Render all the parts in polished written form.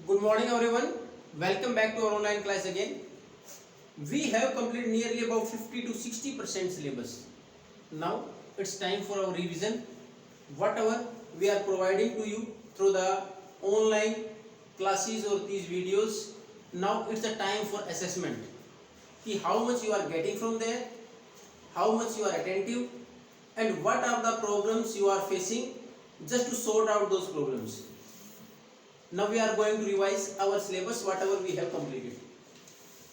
Good morning everyone. Welcome back to our online class again. We have completed nearly about 50 to 60% syllabus. Now it's time for our revision. Whatever we are providing to you through the online classes or these videos, now it's the time for assessment. कि how much you are getting from there, how much you are attentive, and what are the problems you are facing, just to sort out those problems. Now we are going to revise our syllabus whatever we have completed,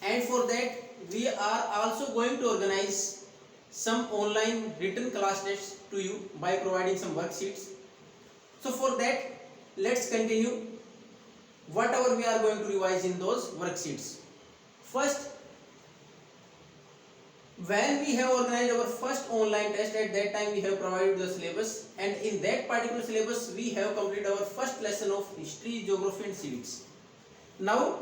and for that we are also going to organize some online written class tests to you by providing some worksheets. So for that, let's continue whatever we are going to revise in those worksheets. First, when we have organized our first online test, at that time we have provided the syllabus, and in that particular syllabus we have completed our first lesson of history, geography and civics. Now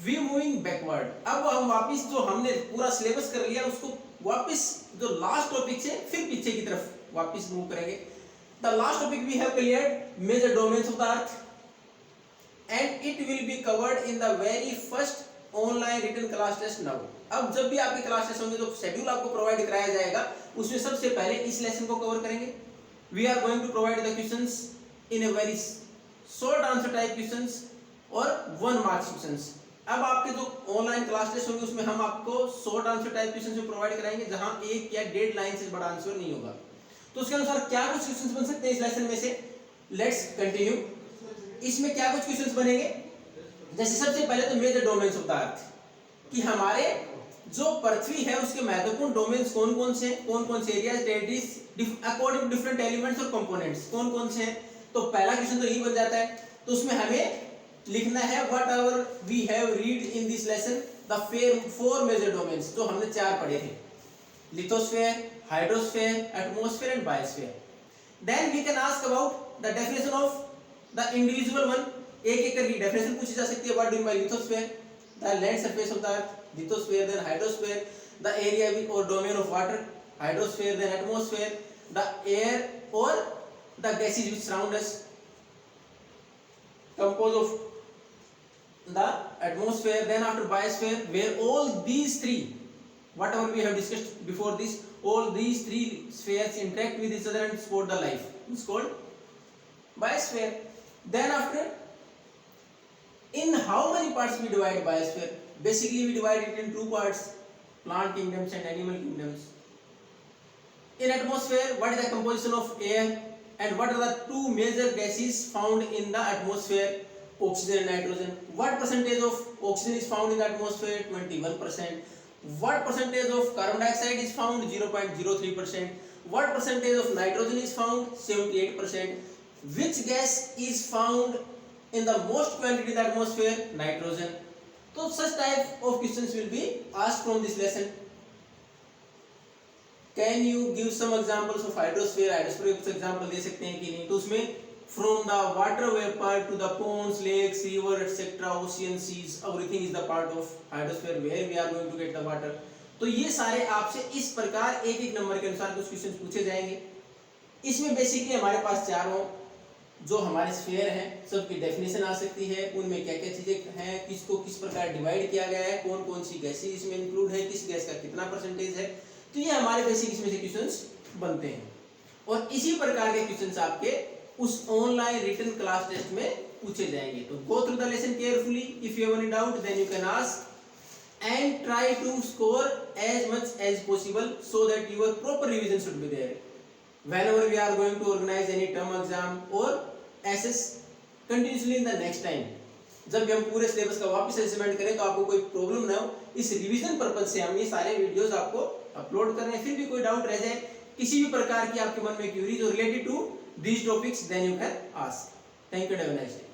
we moving backward. अब हम वापस जो हमने पूरा syllabus कर लिया उसको वापस जो लास्ट टॉपिक से फिर पीछे की तरफ वापस मूव करेंगे. The last topic we have cleared major domains of the earth, and it will be covered in the very first online written class test now. अब जब भी आपके क्लास टेस्ट होंगे, जो शेड्यूल आपको प्रोवाइड कराया जाएगा उसमें सबसे पहले इस लेसन को कवर करेंगे. We are going to provide the questions in a very short answer type questions और 1 मार्क्स क्वेश्चंस. अब आपके जो ऑनलाइन क्लास टेस्ट होंगे उसमें हम आपको short answer type questions provide कराएंगे जहां एक या 1.5 लाइन से बड़ा आंसर नहीं होगा. तो उसके अनुसार क्या कुछ क्वेश्चंस बन सकते हैं इस लेसन में से. Let's continue. इसमें क्या कुछ क्वेश्चंस बनेंगे, जैसे सबसे पहले तो major domains of the earth, कि हमारे जो पृथ्वी है उसके महत्वपूर्ण डोमेन्स कौन कौन से areas, territories according to different elements और कंपोनेंट्स कौन कौन से हैं. तो पहला क्वेश्चन तो यही बन जाता है. तो उसमें हमें लिखना है whatever we have read in this lesson the 4 major domains, जो हमने 4 पढ़े थे: lithosphere, hydrosphere, atmosphere and biosphere. Then we can ask about the definition of the individual one. एक करके डेफिनेशन पूछी जा सकती है. What do you mean by lithosphere? The land surface of the earth. Lithosphere. Then hydrosphere, the area और domain of water. Hydrosphere. Then atmosphere, the air और the gases which surround us, compose of the atmosphere. Then after biosphere, where all these three, whatever we have discussed before this, all these 3 spheres interact with each other and support the life, it's called biosphere. Then after, in how many parts we divide biosphere? Basically we divide it in 2 parts: plant kingdoms and animal kingdoms. In atmosphere, what is the composition of air, and what are the 2 major gases found in the atmosphere? Oxygen and nitrogen. What percentage of oxygen is found in the atmosphere? 21%. What percentage of carbon dioxide is found? 0.03%. What percentage of nitrogen is found? 78%. Which gas is found in the most quantity in the atmosphere? Nitrogen. So such type of questions will be asked from this lesson. Can you give some examples of hydrosphere? Hydrosphere कुछ example दे सकते हैं कि नहीं? तो उसमें from the water vapor to the ponds, lakes, river, etc., ocean, seas, everything is the part of hydrosphere where we are going to get the water. तो ये सारे आपसे इस प्रकार एक एक नंबर के अनुसार कुछ क्वेश्चन पूछे जाएंगे. इसमें बेसिकली हमारे पास 4 जो हमारे स्फीयर हैं सबकी डेफिनेशन आ सकती है, उनमें क्या क्या चीजें हैं, किसको किस प्रकार डिवाइड किया गया है, कौन कौन सी गैसेज इसमें इंक्लूड है, किस गैस का कितना परसेंटेज है. तो ये हमारे बेसिक इसमें से क्वेश्चंस बनते हैं, और इसी प्रकार के क्वेश्चंस आपके उस ऑनलाइन रिटन क्लास टेस्ट में पूछे जाएंगे. तो go through the lesson carefully. If you have any doubt then you can ask and try to score as much as possible so that your proper revision should be there whenever we are going to organize any term exam or assess continuously in the next time. जब भी हम पूरे syllabus का वापस assessment करें तो आपको कोई प्रॉब्लम ना हो, इस रिवीजन पर्पज से हम ये सारे वीडियोस आपको अपलोड कर रहे हैं. फिर भी कोई डाउट रह जाए, किसी भी प्रकार की आपके मन में queries related to these topics, then you can ask. Thank you and have a nice day.